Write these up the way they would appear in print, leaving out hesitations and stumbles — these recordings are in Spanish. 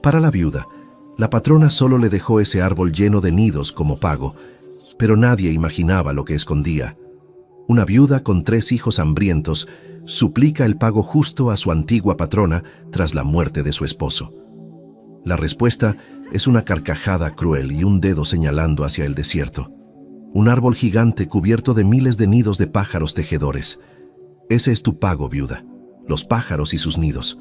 Para la viuda, la patrona solo le dejó ese árbol lleno de nidos como pago, pero nadie imaginaba lo que escondía. Una viuda con 3 hijos hambrientos suplica el pago justo a su antigua patrona tras la muerte de su esposo. La respuesta es una carcajada cruel y un dedo señalando hacia el desierto. Un árbol gigante cubierto de miles de nidos de pájaros tejedores. Ese es tu pago, viuda. Los pájaros y sus nidos.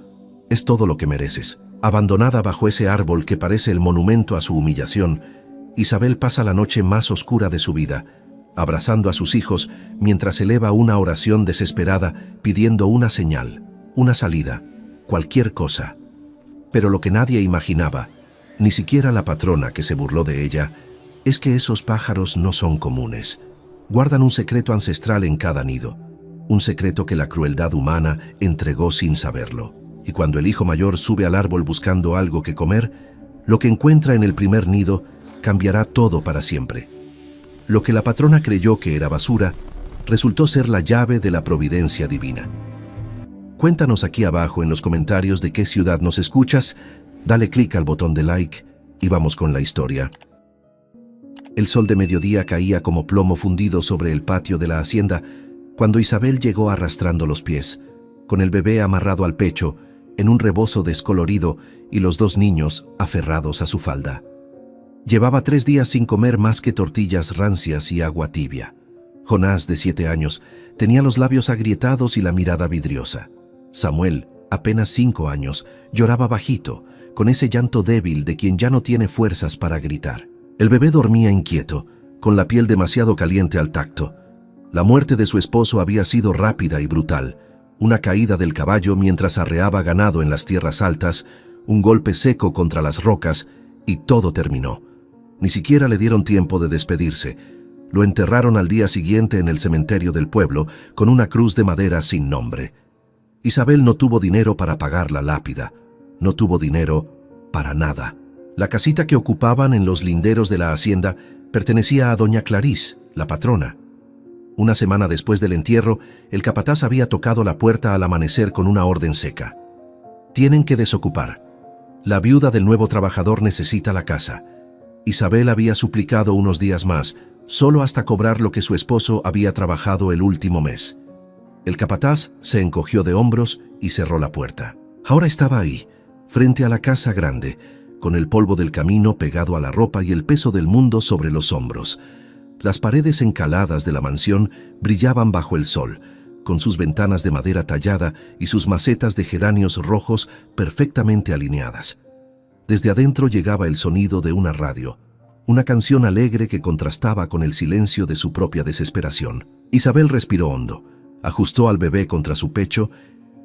Es todo lo que mereces. Abandonada bajo ese árbol que parece el monumento a su humillación, Isabel pasa la noche más oscura de su vida, abrazando a sus hijos mientras eleva una oración desesperada pidiendo una señal, una salida, cualquier cosa. Pero lo que nadie imaginaba, ni siquiera la patrona que se burló de ella, es que esos pájaros no son comunes. Guardan un secreto ancestral en cada nido, un secreto que la crueldad humana entregó sin saberlo. Y cuando el hijo mayor sube al árbol buscando algo que comer, lo que encuentra en el primer nido cambiará todo para siempre. Lo que la patrona creyó que era basura, resultó ser la llave de la providencia divina. Cuéntanos aquí abajo en los comentarios de qué ciudad nos escuchas, dale clic al botón de like y vamos con la historia. El sol de mediodía caía como plomo fundido sobre el patio de la hacienda cuando Isabel llegó arrastrando los pies, con el bebé amarrado al pecho, en un rebozo descolorido y los 2 niños aferrados a su falda. Llevaba 3 días sin comer más que tortillas rancias y agua tibia. Jonás, de 7 años, tenía los labios agrietados y la mirada vidriosa. Samuel, apenas 5 años, lloraba bajito, con ese llanto débil de quien ya no tiene fuerzas para gritar. El bebé dormía inquieto, con la piel demasiado caliente al tacto. La muerte de su esposo había sido rápida y brutal. Una caída del caballo mientras arreaba ganado en las tierras altas, un golpe seco contra las rocas, y todo terminó. Ni siquiera le dieron tiempo de despedirse. Lo enterraron al día siguiente en el cementerio del pueblo, con una cruz de madera sin nombre. Isabel no tuvo dinero para pagar la lápida. No tuvo dinero para nada. La casita que ocupaban en los linderos de la hacienda pertenecía a doña Clarís, la patrona. Una semana después del entierro, el capataz había tocado la puerta al amanecer con una orden seca. Tienen que desocupar. La viuda del nuevo trabajador necesita la casa. Isabel había suplicado unos días más, solo hasta cobrar lo que su esposo había trabajado el último mes. El capataz se encogió de hombros y cerró la puerta. Ahora estaba ahí, frente a la casa grande, con el polvo del camino pegado a la ropa y el peso del mundo sobre los hombros. Las paredes encaladas de la mansión brillaban bajo el sol, con sus ventanas de madera tallada y sus macetas de geranios rojos perfectamente alineadas. Desde adentro llegaba el sonido de una radio, una canción alegre que contrastaba con el silencio de su propia desesperación. Isabel respiró hondo, ajustó al bebé contra su pecho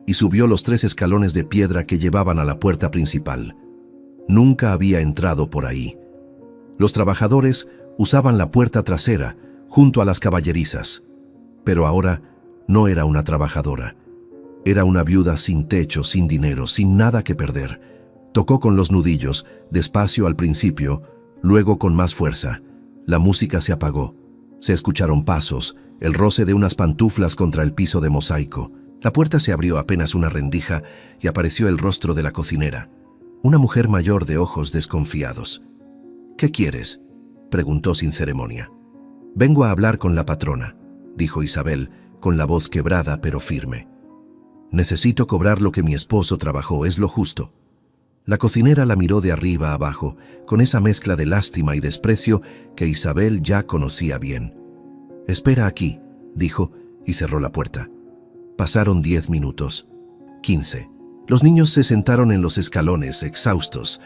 y subió los 3 escalones de piedra que llevaban a la puerta principal. Nunca había entrado por ahí. Los trabajadores usaban la puerta trasera, junto a las caballerizas. Pero ahora no era una trabajadora. Era una viuda sin techo, sin dinero, sin nada que perder. Tocó con los nudillos, despacio al principio, luego con más fuerza. La música se apagó. Se escucharon pasos, el roce de unas pantuflas contra el piso de mosaico. La puerta se abrió apenas una rendija y apareció el rostro de la cocinera. Una mujer mayor de ojos desconfiados. «¿Qué quieres?», preguntó sin ceremonia. «Vengo a hablar con la patrona», dijo Isabel, con la voz quebrada pero firme. «Necesito cobrar lo que mi esposo trabajó, es lo justo». La cocinera la miró de arriba a abajo, con esa mezcla de lástima y desprecio que Isabel ya conocía bien. «Espera aquí», dijo, y cerró la puerta. Pasaron 10 minutos, 15. Los niños se sentaron en los escalones, exhaustos.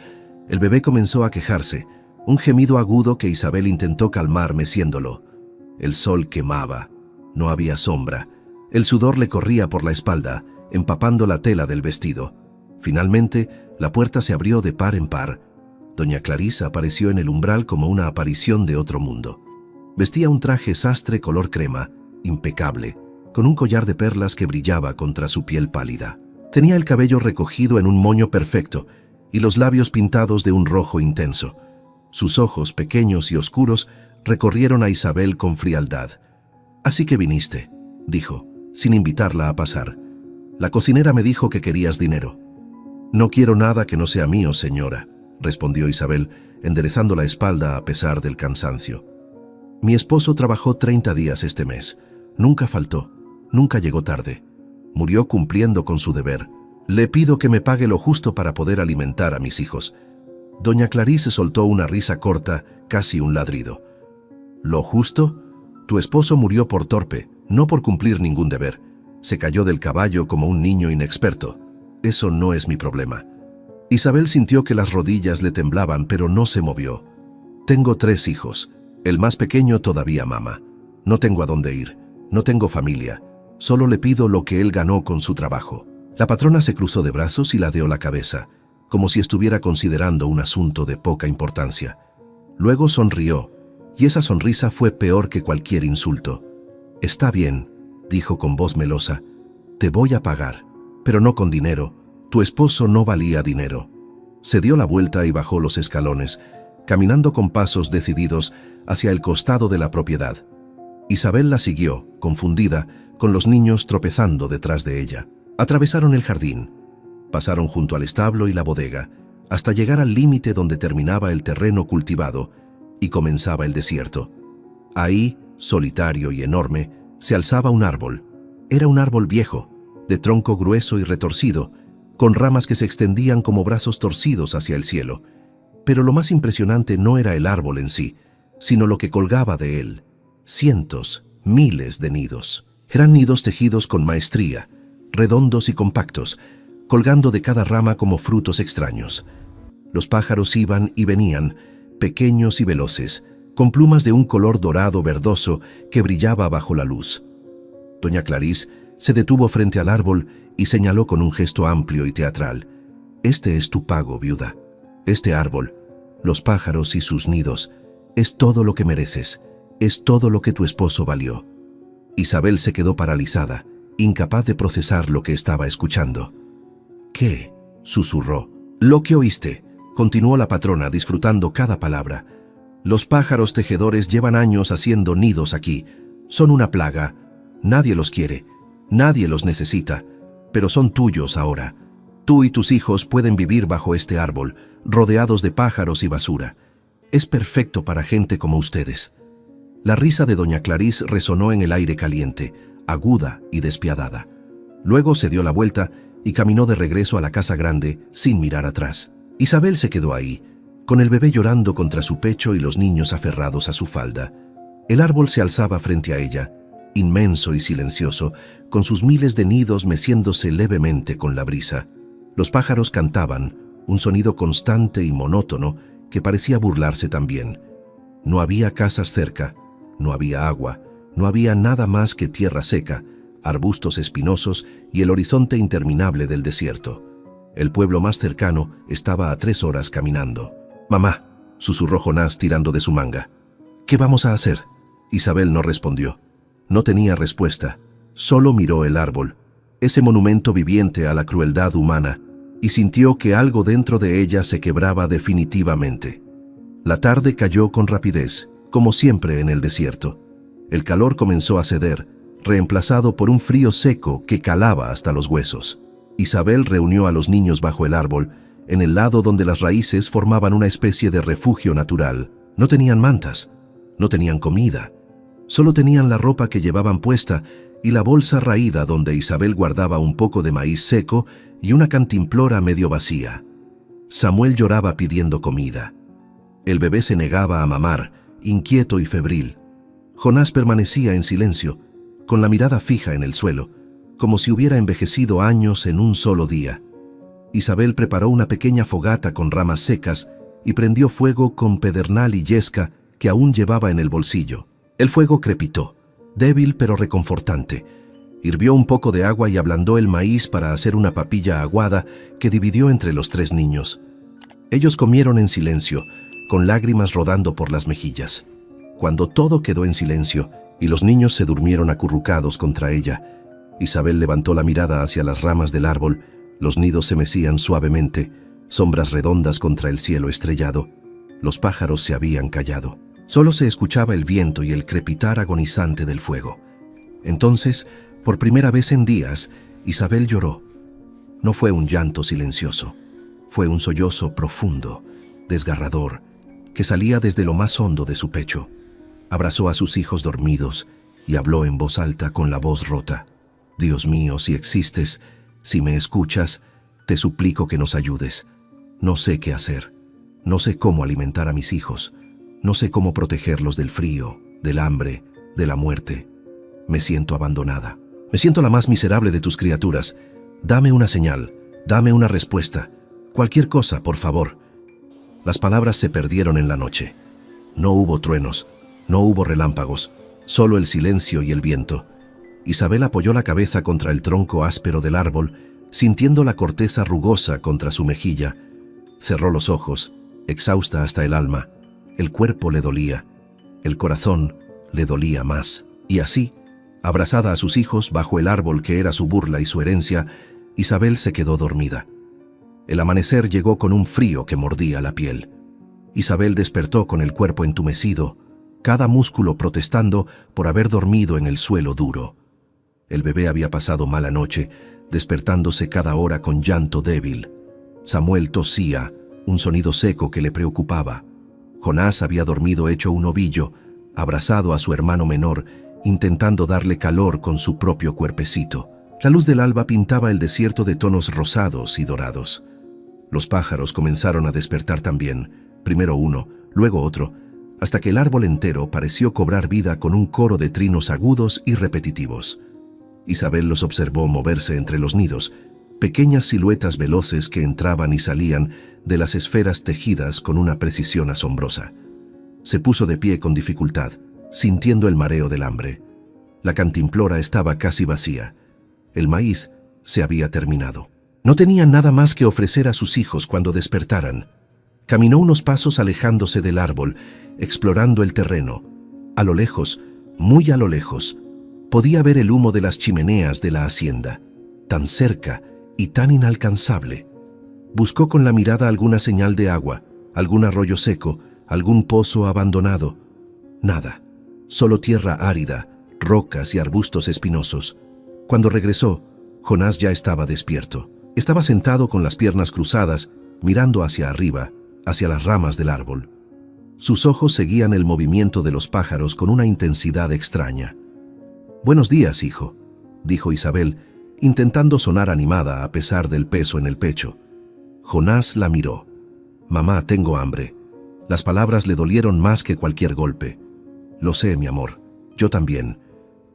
El bebé comenzó a quejarse, un gemido agudo que Isabel intentó calmar meciéndolo. El sol quemaba, no había sombra. El sudor le corría por la espalda, empapando la tela del vestido. Finalmente, la puerta se abrió de par en par. Doña Clarís apareció en el umbral como una aparición de otro mundo. Vestía un traje sastre color crema, impecable, con un collar de perlas que brillaba contra su piel pálida. Tenía el cabello recogido en un moño perfecto y los labios pintados de un rojo intenso. Sus ojos, pequeños y oscuros, recorrieron a Isabel con frialdad. «Así que viniste», dijo, sin invitarla a pasar. «La cocinera me dijo que querías dinero». No quiero nada que no sea mío, señora, respondió Isabel, enderezando la espalda a pesar del cansancio. Mi esposo trabajó 30 días este mes. Nunca faltó, nunca llegó tarde. Murió cumpliendo con su deber. Le pido que me pague lo justo para poder alimentar a mis hijos. Doña Clarice soltó una risa corta, casi un ladrido. ¿Lo justo? Tu esposo murió por torpe, no por cumplir ningún deber. Se cayó del caballo como un niño inexperto. Eso no es mi problema. Isabel sintió que las rodillas le temblaban, pero no se movió. Tengo 3 hijos. El más pequeño todavía mama. No tengo a dónde ir. No tengo familia. Solo le pido lo que él ganó con su trabajo. La patrona se cruzó de brazos y ladeó la cabeza, como si estuviera considerando un asunto de poca importancia. Luego sonrió, y esa sonrisa fue peor que cualquier insulto. Está bien, dijo con voz melosa. Te voy a pagar, pero no con dinero. Tu esposo no valía dinero. Se dio la vuelta y bajó los escalones, caminando con pasos decididos hacia el costado de la propiedad. Isabel la siguió, confundida, con los niños tropezando detrás de ella. Atravesaron el jardín, pasaron junto al establo y la bodega, hasta llegar al límite donde terminaba el terreno cultivado y comenzaba el desierto. Ahí, solitario y enorme, se alzaba un árbol. Era un árbol viejo, de tronco grueso y retorcido, con ramas que se extendían como brazos torcidos hacia el cielo. Pero lo más impresionante no era el árbol en sí, sino lo que colgaba de él. Cientos, miles de nidos. Eran nidos tejidos con maestría, redondos y compactos, colgando de cada rama como frutos extraños. Los pájaros iban y venían, pequeños y veloces, con plumas de un color dorado verdoso que brillaba bajo la luz. Doña Clarice se detuvo frente al árbol y señaló con un gesto amplio y teatral. Este es tu pago, viuda. Este árbol, los pájaros y sus nidos, es todo lo que mereces, es todo lo que tu esposo valió. Isabel se quedó paralizada, incapaz de procesar lo que estaba escuchando. ¿Qué?, susurró. Lo que oíste, continuó la patrona disfrutando cada palabra. Los pájaros tejedores llevan años haciendo nidos aquí. Son una plaga. Nadie los quiere, nadie los necesita, pero son tuyos ahora. Tú y tus hijos pueden vivir bajo este árbol, rodeados de pájaros y basura. Es perfecto para gente como ustedes. La risa de doña Clarice resonó en el aire caliente, aguda y despiadada. Luego se dio la vuelta y caminó de regreso a la casa grande sin mirar atrás. Isabel se quedó ahí, con el bebé llorando contra su pecho y los niños aferrados a su falda. El árbol se alzaba frente a ella, inmenso y silencioso, con sus miles de nidos meciéndose levemente con la brisa. Los pájaros cantaban, un sonido constante y monótono que parecía burlarse también. No había casas cerca, no había agua, no había nada más que tierra seca, arbustos espinosos y el horizonte interminable del desierto. El pueblo más cercano estaba a 3 horas caminando. «Mamá», susurró Jonás tirando de su manga. «¿Qué vamos a hacer?». Isabel no respondió. No tenía respuesta. Solo miró el árbol, ese monumento viviente a la crueldad humana, y sintió que algo dentro de ella se quebraba definitivamente. La tarde cayó con rapidez, como siempre en el desierto. El calor comenzó a ceder, reemplazado por un frío seco que calaba hasta los huesos. Isabel reunió a los niños bajo el árbol, en el lado donde las raíces formaban una especie de refugio natural. No tenían mantas, no tenían comida, solo tenían la ropa que llevaban puesta y la bolsa raída donde Isabel guardaba un poco de maíz seco y una cantimplora medio vacía. Samuel lloraba pidiendo comida. El bebé se negaba a mamar, inquieto y febril. Jonás permanecía en silencio, con la mirada fija en el suelo, como si hubiera envejecido años en un solo día. Isabel preparó una pequeña fogata con ramas secas y prendió fuego con pedernal y yesca que aún llevaba en el bolsillo. El fuego crepitó, débil pero reconfortante. Hirvió un poco de agua y ablandó el maíz para hacer una papilla aguada que dividió entre los 3 niños. Ellos comieron en silencio, con lágrimas rodando por las mejillas. Cuando todo quedó en silencio y los niños se durmieron acurrucados contra ella, Isabel levantó la mirada hacia las ramas del árbol. Los nidos se mecían suavemente, sombras redondas contra el cielo estrellado. Los pájaros se habían callado. Solo se escuchaba el viento y el crepitar agonizante del fuego. Entonces, por primera vez en días, Isabel lloró. No fue un llanto silencioso, fue un sollozo profundo, desgarrador, que salía desde lo más hondo de su pecho. Abrazó a sus hijos dormidos y habló en voz alta con la voz rota. Dios mío, si existes, si me escuchas, te suplico que nos ayudes. No sé qué hacer. No sé cómo alimentar a mis hijos. No sé cómo protegerlos del frío, del hambre, de la muerte. Me siento abandonada. Me siento la más miserable de tus criaturas. Dame una señal, dame una respuesta. Cualquier cosa, por favor. Las palabras se perdieron en la noche. No hubo truenos, no hubo relámpagos, solo el silencio y el viento. Isabel apoyó la cabeza contra el tronco áspero del árbol, sintiendo la corteza rugosa contra su mejilla. Cerró los ojos, exhausta hasta el alma. El cuerpo le dolía, el corazón le dolía más. Y así, abrazada a sus hijos bajo el árbol que era su burla y su herencia, Isabel se quedó dormida. El amanecer llegó con un frío que mordía la piel. Isabel despertó con el cuerpo entumecido, cada músculo protestando por haber dormido en el suelo duro. El bebé había pasado mala noche, despertándose cada hora con llanto débil. Samuel tosía, un sonido seco que le preocupaba. Jonás había dormido hecho un ovillo, abrazado a su hermano menor, intentando darle calor con su propio cuerpecito. La luz del alba pintaba el desierto de tonos rosados y dorados. Los pájaros comenzaron a despertar también, primero uno, luego otro, hasta que el árbol entero pareció cobrar vida con un coro de trinos agudos y repetitivos. Isabel los observó moverse entre los nidos, pequeñas siluetas veloces que entraban y salían de las esferas tejidas con una precisión asombrosa. Se puso de pie con dificultad, sintiendo el mareo del hambre. La cantimplora estaba casi vacía. El maíz se había terminado. No tenía nada más que ofrecer a sus hijos cuando despertaran. Caminó unos pasos alejándose del árbol, explorando el terreno. A lo lejos, muy a lo lejos, podía ver el humo de las chimeneas de la hacienda, tan cerca y tan inalcanzable. Buscó con la mirada alguna señal de agua, algún arroyo seco, algún pozo abandonado. Nada, solo tierra árida, rocas y arbustos espinosos. Cuando regresó, Jonás ya estaba despierto. Estaba sentado con las piernas cruzadas, mirando hacia arriba, hacia las ramas del árbol. Sus ojos seguían el movimiento de los pájaros con una intensidad extraña. «Buenos días, hijo», dijo Isabel, intentando sonar animada a pesar del peso en el pecho. Jonás la miró. «Mamá, tengo hambre». Las palabras le dolieron más que cualquier golpe. «Lo sé, mi amor, yo también.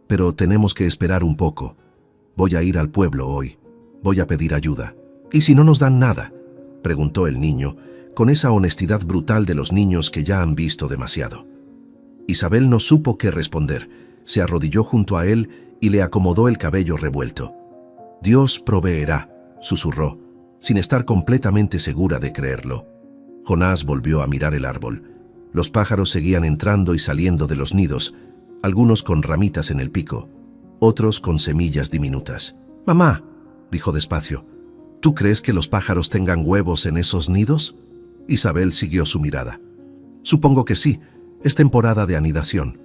Pero tenemos que esperar un poco. Voy a ir al pueblo hoy. Voy a pedir ayuda». «¿Y si no nos dan nada?», preguntó el niño, con esa honestidad brutal de los niños que ya han visto demasiado. Isabel no supo qué responder. Se arrodilló junto a él y le acomodó el cabello revuelto. «Dios proveerá», susurró, sin estar completamente segura de creerlo. Jonás volvió a mirar el árbol. Los pájaros seguían entrando y saliendo de los nidos, algunos con ramitas en el pico, otros con semillas diminutas. «Mamá», dijo despacio, «¿tú crees que los pájaros tengan huevos en esos nidos?». Isabel siguió su mirada. «Supongo que sí, es temporada de anidación».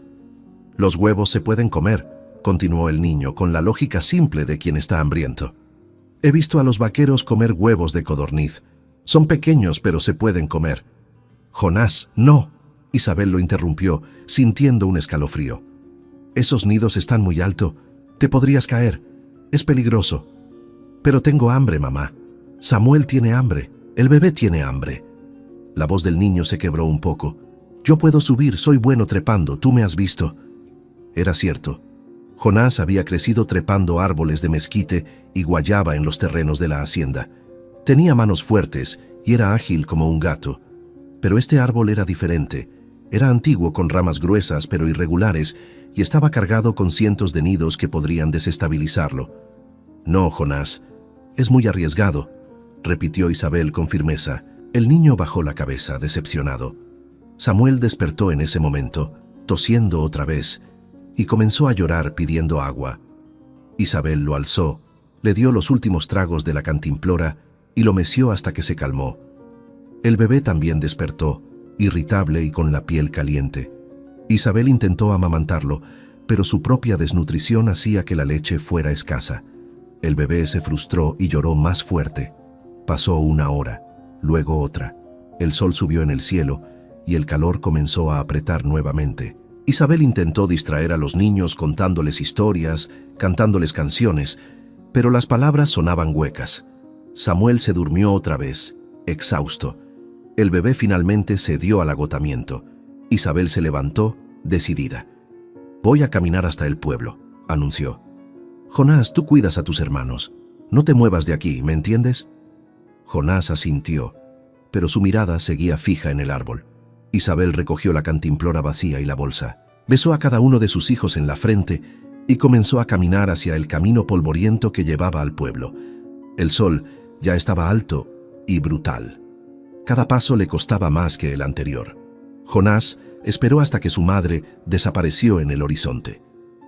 «Los huevos se pueden comer», continuó el niño con la lógica simple de quien está hambriento. «He visto a los vaqueros comer huevos de codorniz. Son pequeños, pero se pueden comer». «Jonás, no», Isabel lo interrumpió, sintiendo un escalofrío. «Esos nidos están muy alto. Te podrías caer. Es peligroso». «Pero tengo hambre, mamá. Samuel tiene hambre. El bebé tiene hambre». La voz del niño se quebró un poco. «Yo puedo subir, soy bueno trepando, tú me has visto». Era cierto. Jonás había crecido trepando árboles de mezquite y guayaba en los terrenos de la hacienda. Tenía manos fuertes y era ágil como un gato. Pero este árbol era diferente. Era antiguo, con ramas gruesas pero irregulares, y estaba cargado con cientos de nidos que podrían desestabilizarlo. «No, Jonás, es muy arriesgado», repitió Isabel con firmeza. El niño bajó la cabeza, decepcionado. Samuel despertó en ese momento, tosiendo otra vez, y comenzó a llorar pidiendo agua. Isabel lo alzó, le dio los últimos tragos de la cantimplora y lo meció hasta que se calmó. El bebé también despertó, irritable y con la piel caliente. Isabel intentó amamantarlo, pero su propia desnutrición hacía que la leche fuera escasa. El bebé se frustró y lloró más fuerte. Pasó una hora, luego otra. El sol subió en el cielo y el calor comenzó a apretar nuevamente. Isabel intentó distraer a los niños contándoles historias, cantándoles canciones, pero las palabras sonaban huecas. Samuel se durmió otra vez, exhausto. El bebé finalmente cedió al agotamiento. Isabel se levantó, decidida. «Voy a caminar hasta el pueblo», anunció. «Jonás, tú cuidas a tus hermanos. No te muevas de aquí, ¿me entiendes?» Jonás asintió, pero su mirada seguía fija en el árbol. Isabel recogió la cantimplora vacía y la bolsa. Besó a cada uno de sus hijos en la frente y comenzó a caminar hacia el camino polvoriento que llevaba al pueblo. El sol ya estaba alto y brutal. Cada paso le costaba más que el anterior. Jonás esperó hasta que su madre desapareció en el horizonte.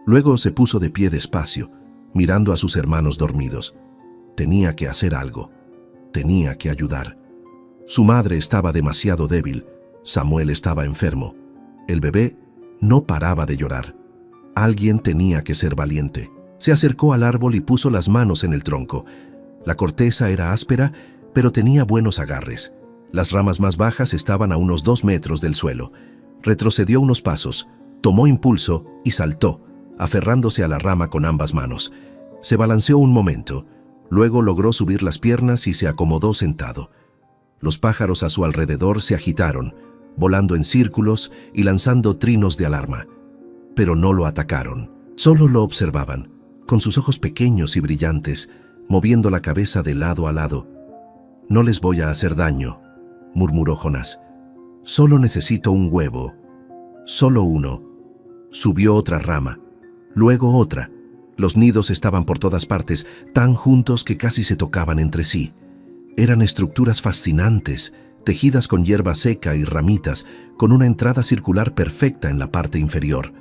Luego se puso de pie despacio, mirando a sus hermanos dormidos. Tenía que hacer algo. Tenía que ayudar. Su madre estaba demasiado débil. Samuel estaba enfermo. El bebé no paraba de llorar. Alguien tenía que ser valiente. Se acercó al árbol y puso las manos en el tronco. La corteza era áspera, pero tenía buenos agarres. Las ramas más bajas estaban a unos 2 metros del suelo. Retrocedió unos pasos, tomó impulso y saltó, aferrándose a la rama con ambas manos. Se balanceó un momento, luego logró subir las piernas y se acomodó sentado. Los pájaros a su alrededor se agitaron, volando en círculos y lanzando trinos de alarma. Pero no lo atacaron, solo lo observaban, con sus ojos pequeños y brillantes, moviendo la cabeza de lado a lado. «No les voy a hacer daño», murmuró Jonás. «Solo necesito un huevo. Solo uno». Subió otra rama, luego otra. Los nidos estaban por todas partes, tan juntos que casi se tocaban entre sí. Eran estructuras fascinantes, tejidas con hierba seca y ramitas, con una entrada circular perfecta en la parte inferior.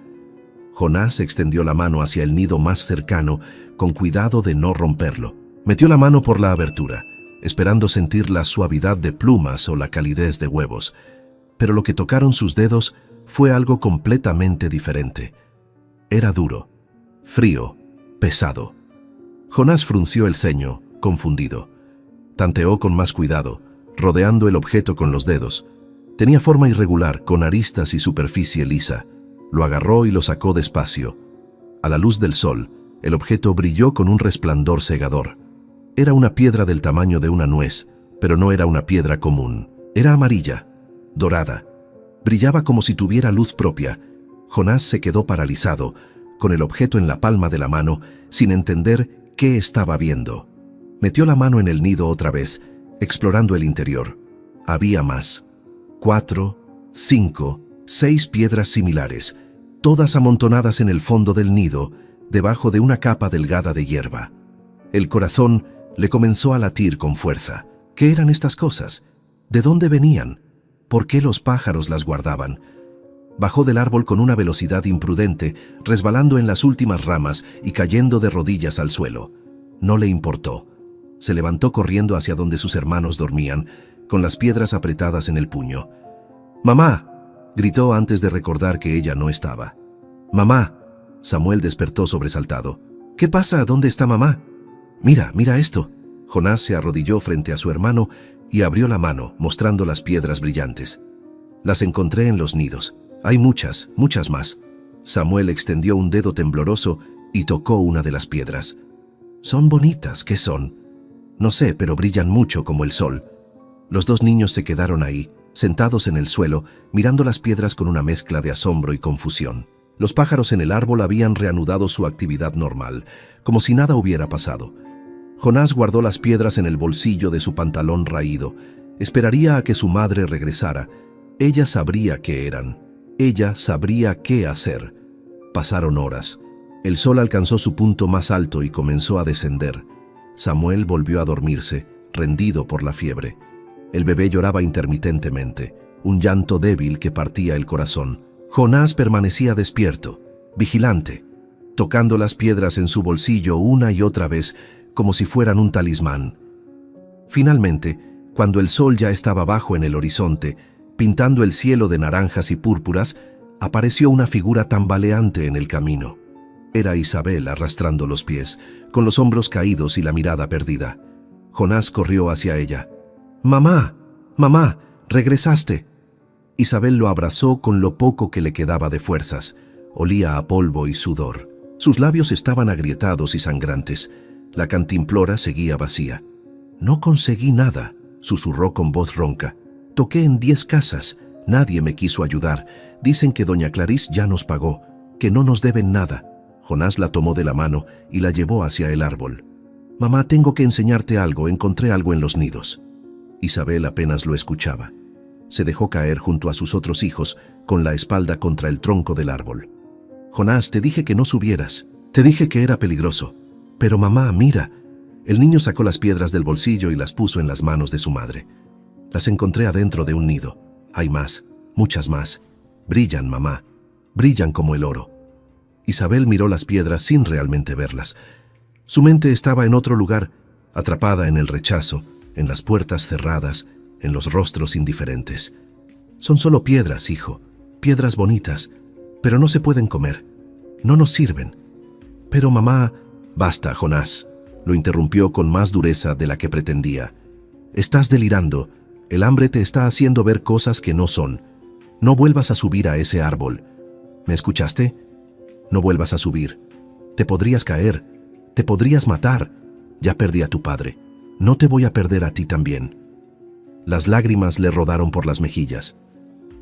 Jonás extendió la mano hacia el nido más cercano, con cuidado de no romperlo. Metió la mano por la abertura, esperando sentir la suavidad de plumas o la calidez de huevos. Pero lo que tocaron sus dedos fue algo completamente diferente. Era duro, frío, pesado. Jonás frunció el ceño, confundido. Tanteó con más cuidado, rodeando el objeto con los dedos. Tenía forma irregular, con aristas y superficie lisa. Lo agarró y lo sacó despacio. A la luz del sol, el objeto brilló con un resplandor cegador. Era una piedra del tamaño de una nuez, pero no era una piedra común. Era amarilla, dorada. Brillaba como si tuviera luz propia. Jonás se quedó paralizado, con el objeto en la palma de la mano, sin entender qué estaba viendo. Metió la mano en el nido otra vez, explorando el interior. Había más. 4, 5, 6 piedras similares, todas amontonadas en el fondo del nido, debajo de una capa delgada de hierba. El corazón le comenzó a latir con fuerza. ¿Qué eran estas cosas? ¿De dónde venían? ¿Por qué los pájaros las guardaban? Bajó del árbol con una velocidad imprudente, resbalando en las últimas ramas y cayendo de rodillas al suelo. No le importó. Se levantó corriendo hacia donde sus hermanos dormían, con las piedras apretadas en el puño. «¡Mamá!», gritó antes de recordar que ella no estaba. «¡Mamá!». Samuel despertó sobresaltado. «¿Qué pasa? ¿Dónde está mamá?». «Mira, mira esto». Jonás se arrodilló frente a su hermano y abrió la mano, mostrando las piedras brillantes. «Las encontré en los nidos. Hay muchas, muchas más». Samuel extendió un dedo tembloroso y tocó una de las piedras. «Son bonitas, ¿qué son?». «No sé, pero brillan mucho como el sol». Los dos niños se quedaron ahí, sentados en el suelo, mirando las piedras con una mezcla de asombro y confusión. Los pájaros en el árbol habían reanudado su actividad normal, como si nada hubiera pasado. Jonás guardó las piedras en el bolsillo de su pantalón raído. Esperaría a que su madre regresara. Ella sabría qué eran. Ella sabría qué hacer. Pasaron horas. El sol alcanzó su punto más alto y comenzó a descender. Samuel volvió a dormirse, rendido por la fiebre. El bebé lloraba intermitentemente, un llanto débil que partía el corazón. Jonás permanecía despierto, vigilante, tocando las piedras en su bolsillo una y otra vez, como si fueran un talismán. Finalmente, cuando el sol ya estaba bajo en el horizonte, pintando el cielo de naranjas y púrpuras, apareció una figura tambaleante en el camino. Era Isabel arrastrando los pies, con los hombros caídos y la mirada perdida. Jonás corrió hacia ella. «¡Mamá! ¡Mamá! ¡Regresaste!». Isabel lo abrazó con lo poco que le quedaba de fuerzas. Olía a polvo y sudor. Sus labios estaban agrietados y sangrantes. La cantimplora seguía vacía. «No conseguí nada», susurró con voz ronca. «Toqué en 10 casas. Nadie me quiso ayudar. Dicen que doña Clarice ya nos pagó, que no nos deben nada». Jonás la tomó de la mano y la llevó hacia el árbol. «Mamá, tengo que enseñarte algo. Encontré algo en los nidos». Isabel apenas lo escuchaba. Se dejó caer junto a sus otros hijos, con la espalda contra el tronco del árbol. «Jonás, te dije que no subieras. Te dije que era peligroso. Pero mamá, mira». El niño sacó las piedras del bolsillo y las puso en las manos de su madre. «Las encontré adentro de un nido. Hay más, muchas más. Brillan, mamá. Brillan como el oro». Isabel miró las piedras sin realmente verlas. Su mente estaba en otro lugar, atrapada en el rechazo, en las puertas cerradas, en los rostros indiferentes. «Son solo piedras, hijo, piedras bonitas, pero no se pueden comer. No nos sirven». «Pero mamá...» «Basta, Jonás», lo interrumpió con más dureza de la que pretendía. «Estás delirando. El hambre te está haciendo ver cosas que no son. No vuelvas a subir a ese árbol. ¿Me escuchaste? No vuelvas a subir. Te podrías caer. Te podrías matar. Ya perdí a tu padre. No te voy a perder a ti también». Las lágrimas le rodaron por las mejillas.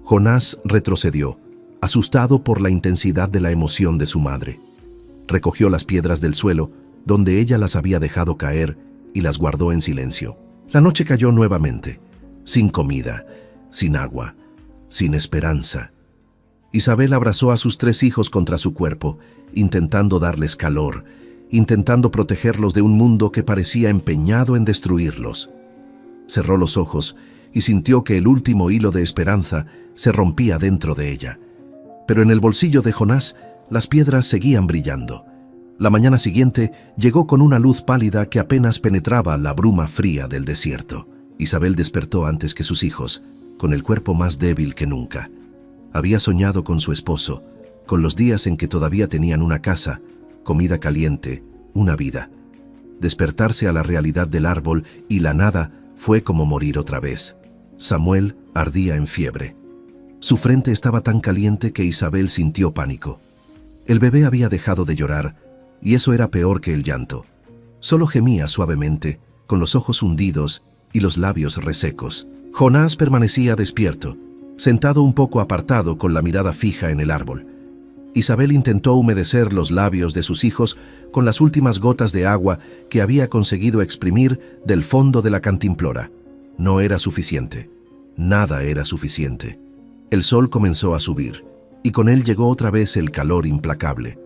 Jonás retrocedió, asustado por la intensidad de la emoción de su madre. Recogió las piedras del suelo, donde ella las había dejado caer, y las guardó en silencio. La noche cayó nuevamente, sin comida, sin agua, sin esperanza. Isabel abrazó a sus 3 hijos contra su cuerpo, intentando darles calor, intentando protegerlos de un mundo que parecía empeñado en destruirlos. Cerró los ojos y sintió que el último hilo de esperanza se rompía dentro de ella. Pero en el bolsillo de Jonás, las piedras seguían brillando. La mañana siguiente llegó con una luz pálida que apenas penetraba la bruma fría del desierto. Isabel despertó antes que sus hijos, con el cuerpo más débil que nunca. Había soñado con su esposo, con los días en que todavía tenían una casa, comida caliente, una vida. Despertarse a la realidad del árbol y la nada fue como morir otra vez. Samuel ardía en fiebre. Su frente estaba tan caliente que Isabel sintió pánico. El bebé había dejado de llorar, y eso era peor que el llanto. Solo gemía suavemente, con los ojos hundidos y los labios resecos. Jonás permanecía despierto, sentado un poco apartado con la mirada fija en el árbol. Isabel intentó humedecer los labios de sus hijos con las últimas gotas de agua que había conseguido exprimir del fondo de la cantimplora. No era suficiente. Nada era suficiente. El sol comenzó a subir, y con él llegó otra vez el calor implacable.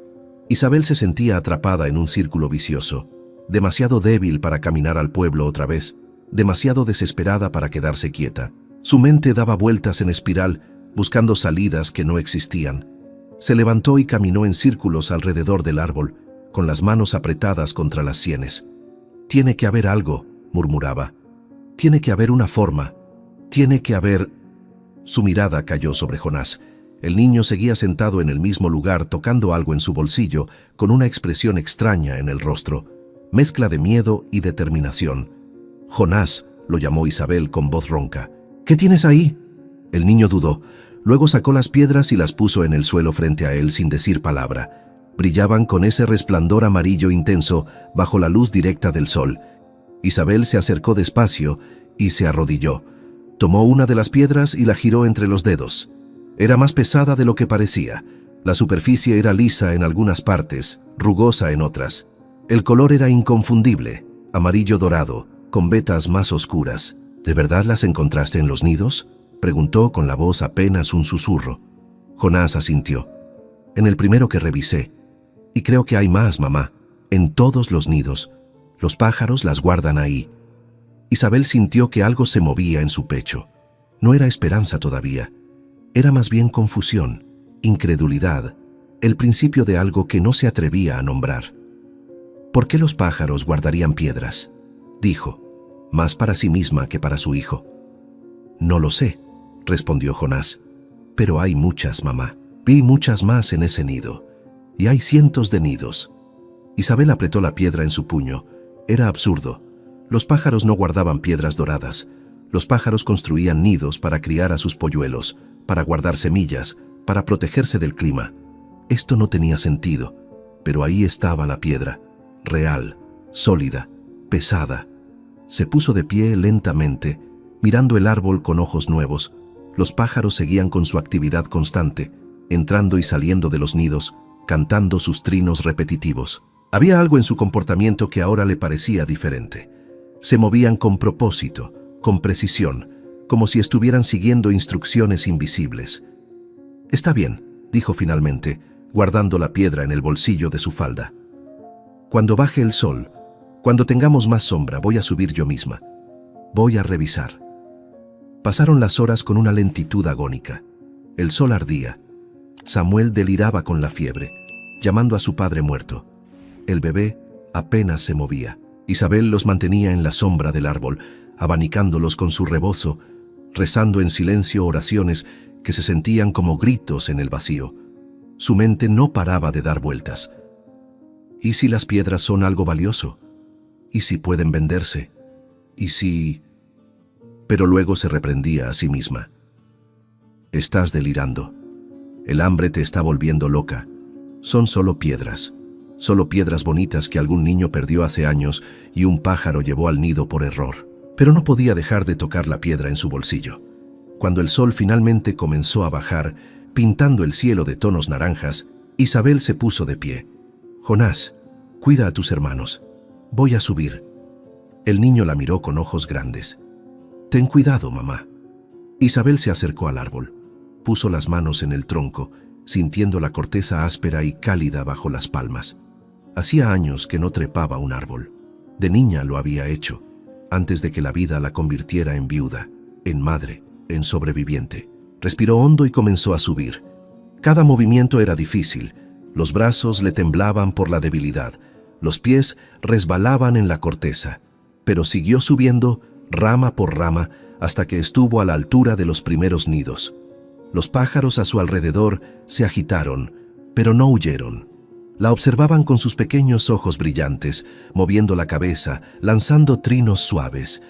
Isabel se sentía atrapada en un círculo vicioso, demasiado débil para caminar al pueblo otra vez, demasiado desesperada para quedarse quieta. Su mente daba vueltas en espiral, buscando salidas que no existían. Se levantó y caminó en círculos alrededor del árbol, con las manos apretadas contra las sienes. «Tiene que haber algo», murmuraba. «Tiene que haber una forma. Tiene que haber...». Su mirada cayó sobre Jonás. El niño seguía sentado en el mismo lugar, tocando algo en su bolsillo, con una expresión extraña en el rostro, mezcla de miedo y determinación. «Jonás», lo llamó Isabel con voz ronca. «¿Qué tienes ahí?». El niño dudó. Luego sacó las piedras y las puso en el suelo frente a él sin decir palabra. Brillaban con ese resplandor amarillo intenso bajo la luz directa del sol. Isabel se acercó despacio y se arrodilló. Tomó una de las piedras y la giró entre los dedos. Era más pesada de lo que parecía. La superficie era lisa en algunas partes, rugosa en otras. El color era inconfundible, amarillo dorado, con vetas más oscuras. «¿De verdad las encontraste en los nidos?», preguntó con la voz apenas un susurro. Jonás asintió. «En el primero que revisé. Y creo que hay más, mamá. En todos los nidos. Los pájaros las guardan ahí». Isabel sintió que algo se movía en su pecho. No era esperanza todavía. Era más bien confusión, incredulidad, el principio de algo que no se atrevía a nombrar. «¿Por qué los pájaros guardarían piedras?», dijo, más para sí misma que para su hijo. «No lo sé», respondió Jonás. «Pero hay muchas, mamá. Vi muchas más en ese nido. y hay cientos de nidos. Isabel apretó la piedra en su puño. Era absurdo. Los pájaros no guardaban piedras doradas. Los pájaros construían nidos para criar a sus polluelos, para guardar semillas, para protegerse del clima. Esto no tenía sentido, pero ahí estaba la piedra, real, sólida, pesada. Se puso de pie lentamente, mirando el árbol con ojos nuevos. Los pájaros seguían con su actividad constante, entrando y saliendo de los nidos, cantando sus trinos repetitivos. Había algo en su comportamiento que ahora le parecía diferente. Se movían con propósito, con precisión, como si estuvieran siguiendo instrucciones invisibles. «Está bien», dijo finalmente, guardando la piedra en el bolsillo de su falda. «Cuando baje el sol, cuando tengamos más sombra, voy a subir yo misma. Voy a revisar». Pasaron las horas con una lentitud agónica. El sol ardía. Samuel deliraba con la fiebre, llamando a su padre muerto. El bebé apenas se movía. Isabel los mantenía en la sombra del árbol, abanicándolos con su rebozo, rezando en silencio oraciones que se sentían como gritos en el vacío. Su mente no paraba de dar vueltas. ¿Y si las piedras son algo valioso? ¿Y si pueden venderse? ¿Y si...? Pero luego se reprendía a sí misma. «Estás delirando. El hambre te está volviendo loca. Son solo piedras bonitas que algún niño perdió hace años y un pájaro llevó al nido por error». Pero no podía dejar de tocar la piedra en su bolsillo. Cuando el sol finalmente comenzó a bajar, pintando el cielo de tonos naranjas, Isabel se puso de pie. «Jonás, cuida a tus hermanos. Voy a subir». El niño la miró con ojos grandes. «Ten cuidado, mamá». Isabel se acercó al árbol. Puso las manos en el tronco, sintiendo la corteza áspera y cálida bajo las palmas. Hacía años que no trepaba un árbol. De niña lo había hecho, antes de que la vida la convirtiera en viuda, en madre, en sobreviviente. Respiró hondo y comenzó a subir. Cada movimiento era difícil. Los brazos le temblaban por la debilidad. Los pies resbalaban en la corteza. Pero siguió subiendo, rama por rama, hasta que estuvo a la altura de los primeros nidos. Los pájaros a su alrededor se agitaron, pero no huyeron. La observaban con sus pequeños ojos brillantes, moviendo la cabeza, lanzando trinos suaves.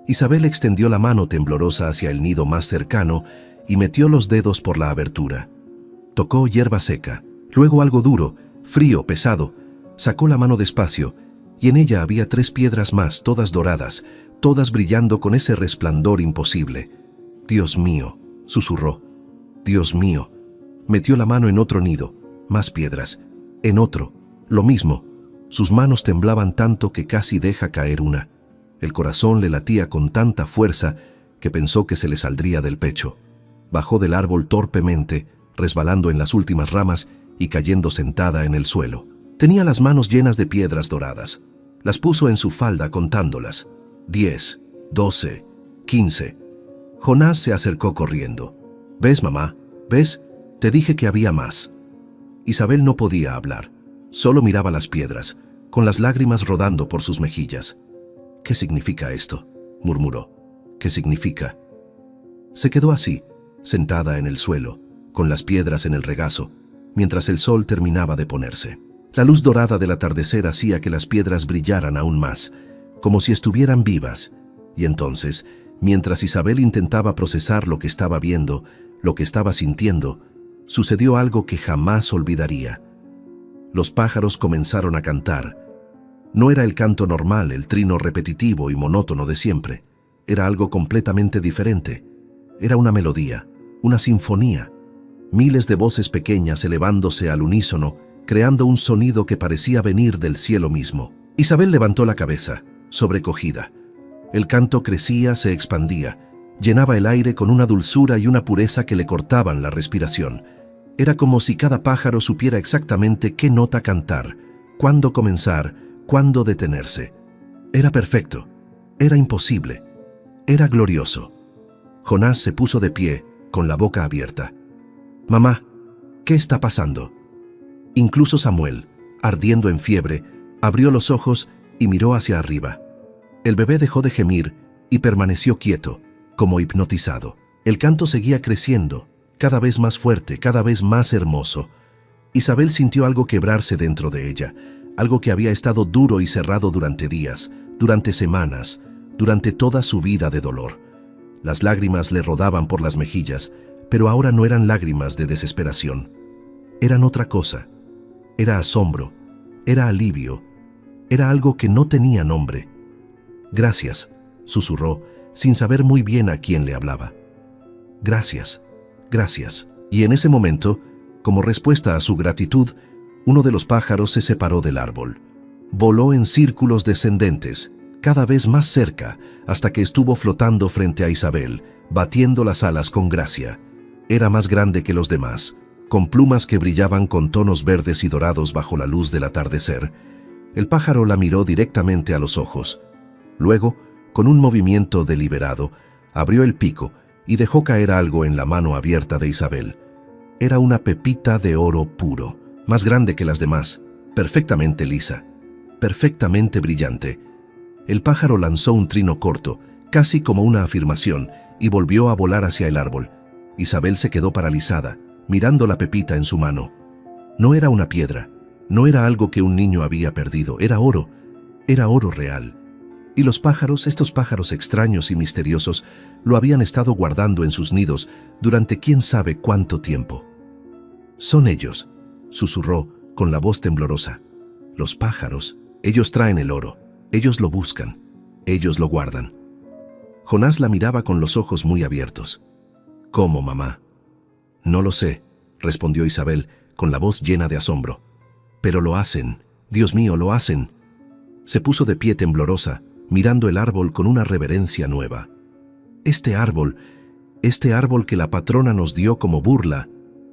Isabel extendió la mano temblorosa hacia el nido más cercano y metió los dedos por la abertura. Tocó hierba seca, luego algo duro, frío, pesado. Sacó la mano despacio, y en ella había 3 piedras más, todas doradas, todas brillando con ese resplandor imposible. «Dios mío», susurró. «Dios mío». Metió la mano en otro nido, más piedras. En otro, lo mismo. Sus manos temblaban tanto que casi deja caer una. El corazón le latía con tanta fuerza que pensó que se le saldría del pecho. Bajó del árbol torpemente, resbalando en las últimas ramas y cayendo sentada en el suelo. Tenía las manos llenas de piedras doradas. Las puso en su falda contándolas. 10, 12, 15. Jonás se acercó corriendo. «¿Ves, mamá? ¿Ves? Te dije que había más». Isabel no podía hablar. Solo miraba las piedras, con las lágrimas rodando por sus mejillas. «¿Qué significa esto?», murmuró. «¿Qué significa?». Se quedó así, sentada en el suelo, con las piedras en el regazo, mientras el sol terminaba de ponerse. La luz dorada del atardecer hacía que las piedras brillaran aún más, como si estuvieran vivas. Y entonces, mientras Isabel intentaba procesar lo que estaba viendo, lo que estaba sintiendo, sucedió algo que jamás olvidaría. Los pájaros comenzaron a cantar. No era el canto normal, el trino repetitivo y monótono de siempre. Era algo completamente diferente. Era una melodía, una sinfonía. Miles de voces pequeñas elevándose al unísono, creando un sonido que parecía venir del cielo mismo. Isabel levantó la cabeza, sobrecogida. El canto crecía, se expandía. Llenaba el aire con una dulzura y una pureza que le cortaban la respiración. Era como si cada pájaro supiera exactamente qué nota cantar, cuándo comenzar, cuándo detenerse. Era perfecto, era imposible, era glorioso. Jonás se puso de pie, con la boca abierta. «Mamá, ¿qué está pasando?». Incluso Samuel, ardiendo en fiebre, abrió los ojos y miró hacia arriba. El bebé dejó de gemir y permaneció quieto, como hipnotizado. El canto seguía creciendo, cada vez más fuerte, cada vez más hermoso. Isabel sintió algo quebrarse dentro de ella, algo que había estado duro y cerrado durante días, durante semanas, durante toda su vida de dolor. Las lágrimas le rodaban por las mejillas, pero ahora no eran lágrimas de desesperación. Eran otra cosa. Era asombro, era alivio, era algo que no tenía nombre. «Gracias», susurró, sin saber muy bien a quién le hablaba. «Gracias, gracias». Y en ese momento, como respuesta a su gratitud, uno de los pájaros se separó del árbol. Voló en círculos descendentes, cada vez más cerca, hasta que estuvo flotando frente a Isabel, batiendo las alas con gracia. Era más grande que los demás, con plumas que brillaban con tonos verdes y dorados bajo la luz del atardecer. El pájaro la miró directamente a los ojos. Luego, con un movimiento deliberado, abrió el pico y dejó caer algo en la mano abierta de Isabel. Era una pepita de oro puro, más grande que las demás, perfectamente lisa, perfectamente brillante. El pájaro lanzó un trino corto, casi como una afirmación, y volvió a volar hacia el árbol. Isabel se quedó paralizada, mirando la pepita en su mano. No era una piedra, no era algo que un niño había perdido, era oro real. Y los pájaros, estos pájaros extraños y misteriosos, lo habían estado guardando en sus nidos durante quién sabe cuánto tiempo. «Son ellos», susurró con la voz temblorosa. «Los pájaros, ellos traen el oro, ellos lo buscan, ellos lo guardan». Jonás la miraba con los ojos muy abiertos. «¿Cómo, mamá?» «No lo sé», respondió Isabel con la voz llena de asombro. «Pero lo hacen, Dios mío, lo hacen». Se puso de pie temblorosa, mirando el árbol con una reverencia nueva. Este árbol que la patrona nos dio como burla,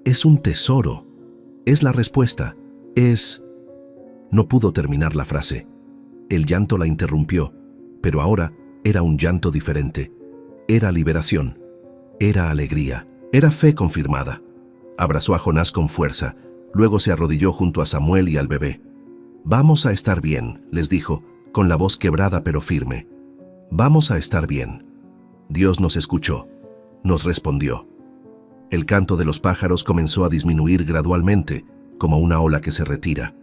es un tesoro. Es la respuesta. Es... No pudo terminar la frase. El llanto la interrumpió, pero ahora era un llanto diferente. Era liberación. Era alegría. Era fe confirmada. Abrazó a Jonás con fuerza, luego se arrodilló junto a Samuel y al bebé. «Vamos a estar bien», les dijo, con la voz quebrada pero firme. «Vamos a estar bien». Dios nos escuchó, nos respondió. El canto de los pájaros comenzó a disminuir gradualmente, como una ola que se retira.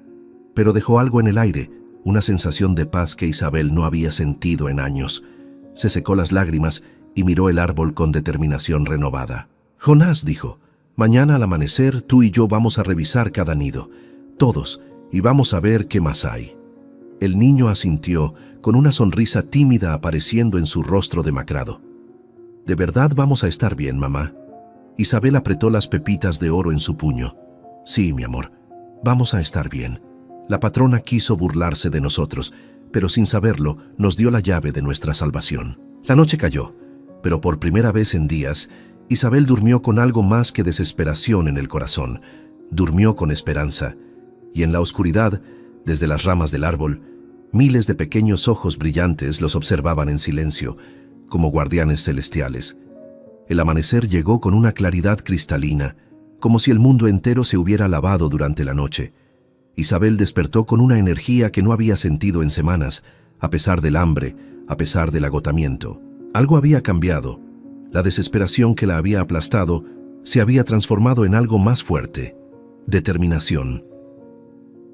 Pero dejó algo en el aire, una sensación de paz que Isabel no había sentido en años. Se secó las lágrimas y miró el árbol con determinación renovada. «Jonás», dijo, «mañana al amanecer tú y yo vamos a revisar cada nido, todos, y vamos a ver qué más hay». El niño asintió, con una sonrisa tímida apareciendo en su rostro demacrado. «¿De verdad vamos a estar bien, mamá?» Isabel apretó las pepitas de oro en su puño. «Sí, mi amor, vamos a estar bien. La patrona quiso burlarse de nosotros, pero sin saberlo nos dio la llave de nuestra salvación». La noche cayó, pero por primera vez en días, Isabel durmió con algo más que desesperación en el corazón. Durmió con esperanza, y en la oscuridad, desde las ramas del árbol, miles de pequeños ojos brillantes los observaban en silencio, como guardianes celestiales. El amanecer llegó con una claridad cristalina, como si el mundo entero se hubiera lavado durante la noche. Isabel despertó con una energía que no había sentido en semanas, a pesar del hambre, a pesar del agotamiento. Algo había cambiado. La desesperación que la había aplastado se había transformado en algo más fuerte: determinación.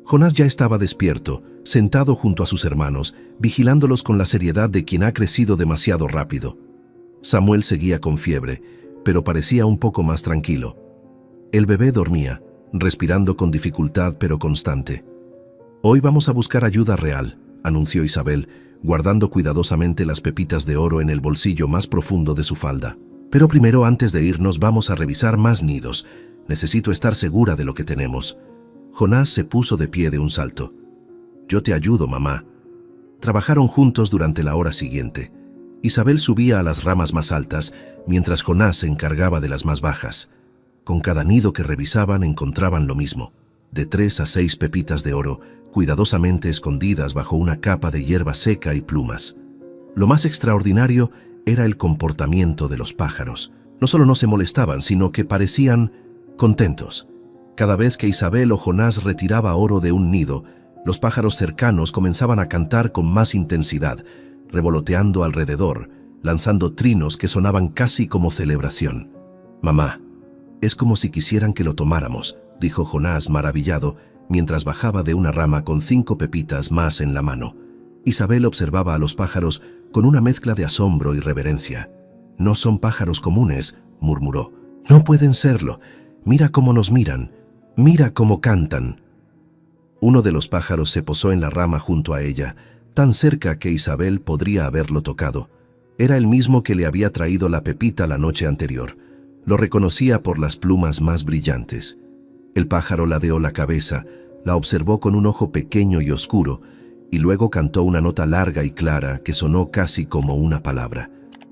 Jonás ya estaba despierto, sentado junto a sus hermanos, vigilándolos con la seriedad de quien ha crecido demasiado rápido. Samuel seguía con fiebre, pero parecía un poco más tranquilo. El bebé dormía, respirando con dificultad pero constante. «Hoy vamos a buscar ayuda real», anunció Isabel, guardando cuidadosamente las pepitas de oro en el bolsillo más profundo de su falda. «Pero primero, antes de irnos, vamos a revisar más nidos. Necesito estar segura de lo que tenemos». Jonás se puso de pie de un salto. «Yo te ayudo, mamá». Trabajaron juntos durante la hora siguiente. Isabel subía a las ramas más altas, mientras Jonás se encargaba de las más bajas. Con cada nido que revisaban encontraban lo mismo: de 3 a 6 pepitas de oro, cuidadosamente escondidas bajo una capa de hierba seca y plumas. Lo más extraordinario era el comportamiento de los pájaros. No solo no se molestaban, sino que parecían contentos. Cada vez que Isabel o Jonás retiraba oro de un nido, los pájaros cercanos comenzaban a cantar con más intensidad, revoloteando alrededor, lanzando trinos que sonaban casi como celebración. «Mamá, es como si quisieran que lo tomáramos», dijo Jonás maravillado, mientras bajaba de una rama con 5 pepitas más en la mano. Isabel observaba a los pájaros con una mezcla de asombro y reverencia. «No son pájaros comunes», murmuró. «No pueden serlo. Mira cómo nos miran. Mira cómo cantan». Uno de los pájaros se posó en la rama junto a ella, tan cerca que Isabel podría haberlo tocado. Era el mismo que le había traído la pepita la noche anterior. Lo reconocía por las plumas más brillantes. El pájaro ladeó la cabeza, la observó con un ojo pequeño y oscuro, y luego cantó una nota larga y clara que sonó casi como una palabra.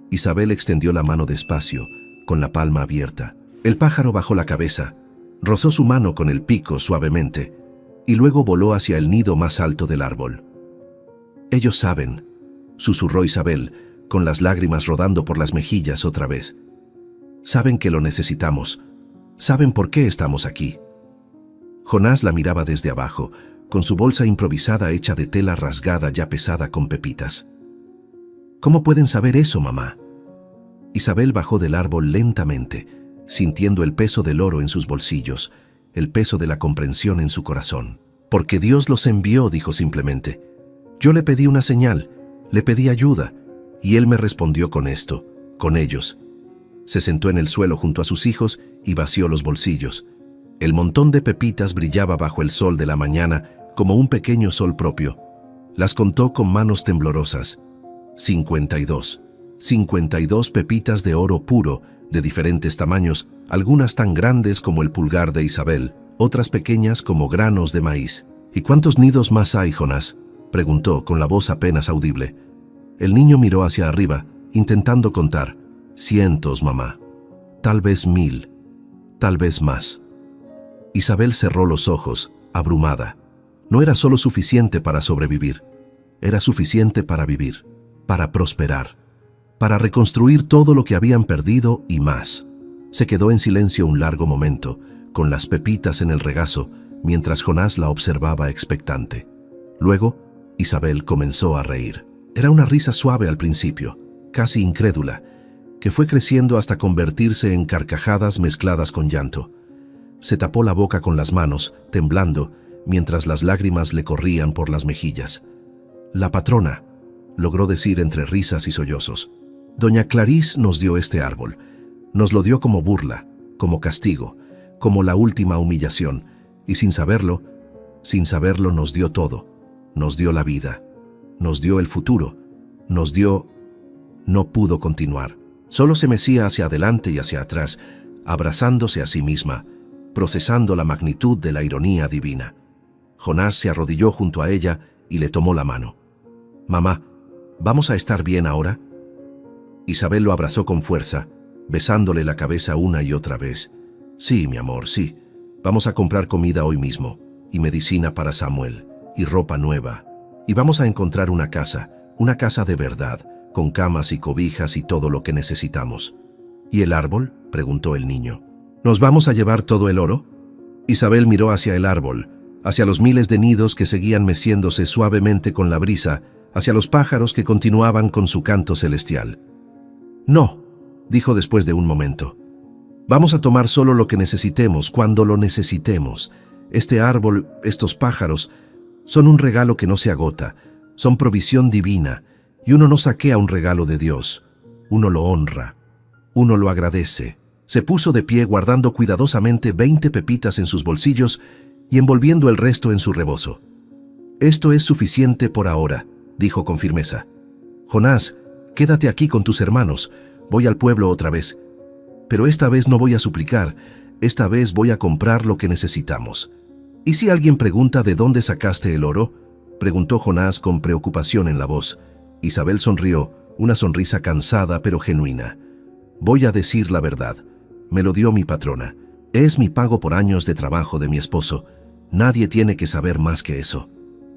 Isabel extendió la mano despacio, con la palma abierta. El pájaro bajó la cabeza, rozó su mano con el pico suavemente, y luego voló hacia el nido más alto del árbol. «Ellos saben», susurró Isabel, con las lágrimas rodando por las mejillas otra vez. «Saben que lo necesitamos. Saben por qué estamos aquí». Jonás la miraba desde abajo, con su bolsa improvisada hecha de tela rasgada ya pesada con pepitas. «¿Cómo pueden saber eso, mamá?». Isabel bajó del árbol lentamente, sintiendo el peso del oro en sus bolsillos, el peso de la comprensión en su corazón. «Porque Dios los envió», dijo simplemente. «Yo le pedí una señal, le pedí ayuda, y Él me respondió con esto, con ellos». Se sentó en el suelo junto a sus hijos y vació los bolsillos. El montón de pepitas brillaba bajo el sol de la mañana como un pequeño sol propio. Las contó con manos temblorosas. 52. 52 pepitas de oro puro, de diferentes tamaños, algunas tan grandes como el pulgar de Isabel, otras pequeñas como granos de maíz. «¿Y cuántos nidos más hay, Jonás?», preguntó con la voz apenas audible. El niño miró hacia arriba, intentando contar. «Cientos, mamá. Tal vez 1000. Tal vez más». Isabel cerró los ojos, abrumada. No era solo suficiente para sobrevivir. Era suficiente para vivir, para prosperar, para reconstruir todo lo que habían perdido y más. Se quedó en silencio un largo momento, con las pepitas en el regazo, mientras Jonás la observaba expectante. Luego, Isabel comenzó a reír. Era una risa suave al principio, casi incrédula, que fue creciendo hasta convertirse en carcajadas mezcladas con llanto. Se tapó la boca con las manos, temblando, mientras las lágrimas le corrían por las mejillas. «La patrona», logró decir entre risas y sollozos. «Doña Clarice nos dio este árbol. Nos lo dio como burla, como castigo, como la última humillación, y sin saberlo nos dio todo. Nos dio la vida, nos dio el futuro, nos dio...». No pudo continuar. Solo se mecía hacia adelante y hacia atrás, abrazándose a sí misma, procesando la magnitud de la ironía divina. Jonás se arrodilló junto a ella y le tomó la mano. «Mamá, ¿vamos a estar bien ahora?». Isabel lo abrazó con fuerza, besándole la cabeza una y otra vez. «Sí, mi amor, sí. Vamos a comprar comida hoy mismo, y medicina para Samuel, y ropa nueva. Y vamos a encontrar una casa de verdad, con camas y cobijas y todo lo que necesitamos». «¿Y el árbol?», preguntó el niño. «¿Nos vamos a llevar todo el oro?». Isabel miró hacia el árbol, hacia los miles de nidos que seguían meciéndose suavemente con la brisa, hacia los pájaros que continuaban con su canto celestial. «No», dijo después de un momento. «Vamos a tomar solo lo que necesitemos cuando lo necesitemos. Este árbol, estos pájaros, son un regalo que no se agota, son provisión divina, y uno no saquea un regalo de Dios. Uno lo honra, uno lo agradece». Se puso de pie guardando cuidadosamente 20 pepitas en sus bolsillos y envolviendo el resto en su rebozo. «Esto es suficiente por ahora», dijo con firmeza. «Jonás, quédate aquí con tus hermanos. Voy al pueblo otra vez. Pero esta vez no voy a suplicar, esta vez voy a comprar lo que necesitamos». «¿Y si alguien pregunta de dónde sacaste el oro?», preguntó Jonás con preocupación en la voz. Isabel sonrió, una sonrisa cansada pero genuina. «Voy a decir la verdad. Me lo dio mi patrona. Es mi pago por años de trabajo de mi esposo. Nadie tiene que saber más que eso».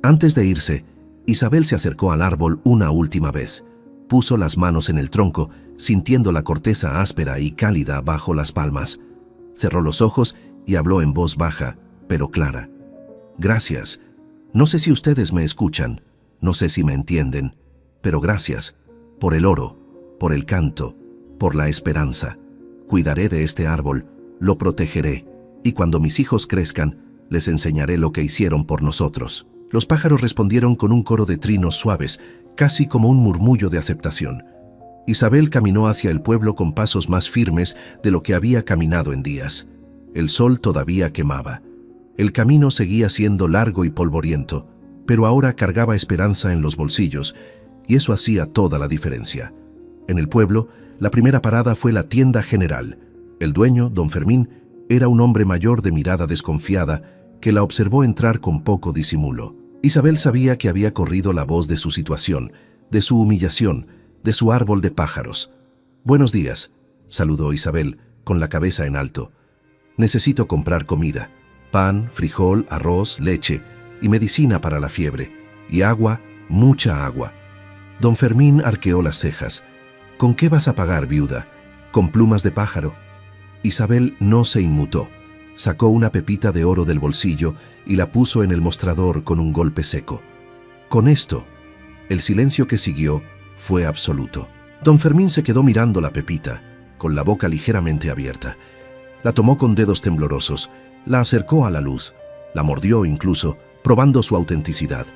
Antes de irse, Isabel se acercó al árbol una última vez. Puso las manos en el tronco, sintiendo la corteza áspera y cálida bajo las palmas. Cerró los ojos y habló en voz baja, pero clara. «Gracias. No sé si ustedes me escuchan, no sé si me entienden, pero gracias por el oro, por el canto, por la esperanza. Cuidaré de este árbol, lo protegeré, y cuando mis hijos crezcan, les enseñaré lo que hicieron por nosotros. Los pájaros respondieron con un coro de trinos suaves, casi como un murmullo de aceptación. Isabel caminó hacia el pueblo con pasos más firmes de lo que había caminado en días. El sol todavía quemaba. El camino seguía siendo largo y polvoriento, pero ahora cargaba esperanza en los bolsillos, y eso hacía toda la diferencia. En el pueblo, la primera parada fue la tienda general. El dueño, don Fermín, era un hombre mayor de mirada desconfiada que la observó entrar con poco disimulo. Isabel sabía que había corrido la voz de su situación, de su humillación, de su árbol de pájaros. «Buenos días», saludó Isabel, con la cabeza en alto. «Necesito comprar comida. Pan, frijol, arroz, leche y medicina para la fiebre. Y agua, mucha agua». Don Fermín arqueó las cejas. «¿Con qué vas a pagar, viuda? ¿Con plumas de pájaro?» Isabel no se inmutó. Sacó una pepita de oro del bolsillo y la puso en el mostrador con un golpe seco. Con esto, el silencio que siguió fue absoluto. Don Fermín se quedó mirando la pepita, con la boca ligeramente abierta. La tomó con dedos temblorosos, la acercó a la luz, la mordió incluso, probando su autenticidad.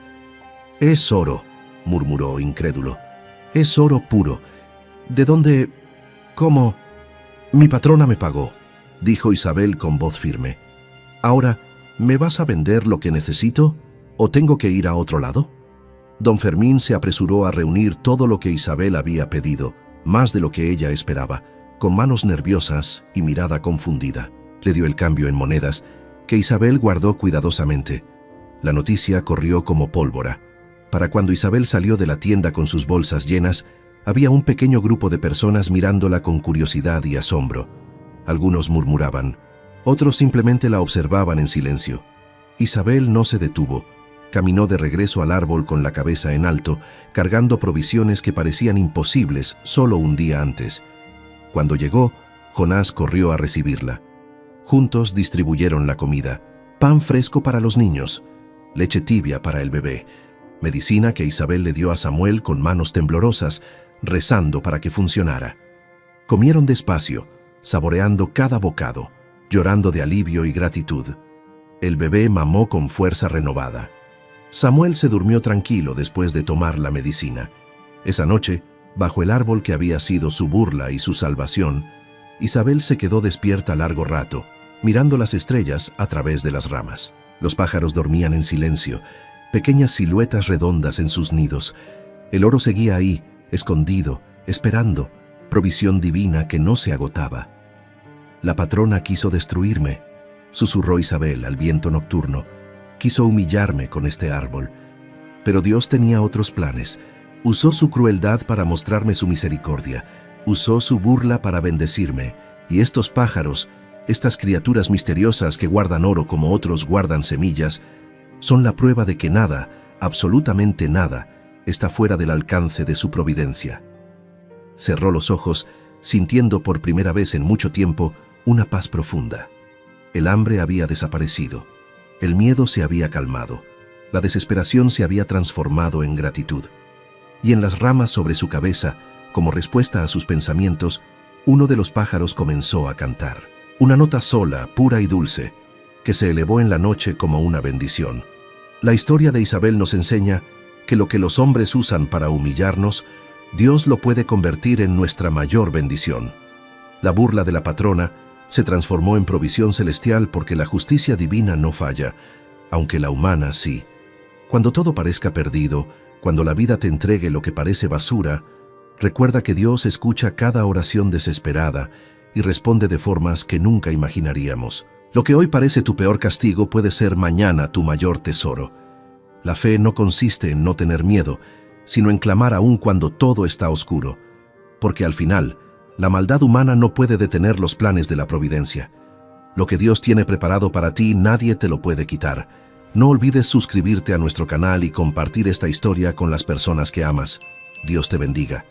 «Es oro», murmuró incrédulo. «Es oro puro. ¿De dónde? ¿Cómo?» «Mi patrona me pagó», dijo Isabel con voz firme. «Ahora, ¿me vas a vender lo que necesito o tengo que ir a otro lado?» Don Fermín se apresuró a reunir todo lo que Isabel había pedido, más de lo que ella esperaba, con manos nerviosas y mirada confundida. Le dio el cambio en monedas, que Isabel guardó cuidadosamente. La noticia corrió como pólvora. Para cuando Isabel salió de la tienda con sus bolsas llenas, había un pequeño grupo de personas mirándola con curiosidad y asombro. Algunos murmuraban, otros simplemente la observaban en silencio. Isabel no se detuvo. Caminó de regreso al árbol con la cabeza en alto, cargando provisiones que parecían imposibles solo un día antes. Cuando llegó, Jonás corrió a recibirla. Juntos distribuyeron la comida: pan fresco para los niños, leche tibia para el bebé, medicina que Isabel le dio a Samuel con manos temblorosas, rezando para que funcionara. Comieron despacio, saboreando cada bocado, llorando de alivio y gratitud. El bebé mamó con fuerza renovada. Samuel se durmió tranquilo después de tomar la medicina. Esa noche, bajo el árbol que había sido su burla y su salvación, Isabel se quedó despierta largo rato, mirando las estrellas a través de las ramas. Los pájaros dormían en silencio, pequeñas siluetas redondas en sus nidos. El oro seguía ahí, escondido, esperando, provisión divina que no se agotaba. «La patrona quiso destruirme», susurró Isabel al viento nocturno. «Quiso humillarme con este árbol. Pero Dios tenía otros planes. Usó su crueldad para mostrarme su misericordia. Usó su burla para bendecirme. Y estos pájaros, estas criaturas misteriosas que guardan oro como otros guardan semillas, son la prueba de que nada, absolutamente nada, está fuera del alcance de su providencia». Cerró los ojos, sintiendo por primera vez en mucho tiempo una paz profunda. El hambre había desaparecido. El miedo se había calmado. La desesperación se había transformado en gratitud. Y en las ramas sobre su cabeza, como respuesta a sus pensamientos, uno de los pájaros comenzó a cantar. Una nota sola, pura y dulce, que se elevó en la noche como una bendición. La historia de Isabel nos enseña que lo que los hombres usan para humillarnos, Dios lo puede convertir en nuestra mayor bendición. La burla de la patrona se transformó en provisión celestial porque la justicia divina no falla, aunque la humana sí. Cuando todo parezca perdido, cuando la vida te entregue lo que parece basura, recuerda que Dios escucha cada oración desesperada y responde de formas que nunca imaginaríamos. Lo que hoy parece tu peor castigo puede ser mañana tu mayor tesoro. La fe no consiste en no tener miedo, sino en clamar aún cuando todo está oscuro, porque al final, la maldad humana no puede detener los planes de la providencia. Lo que Dios tiene preparado para ti, nadie te lo puede quitar. No olvides suscribirte a nuestro canal y compartir esta historia con las personas que amas. Dios te bendiga.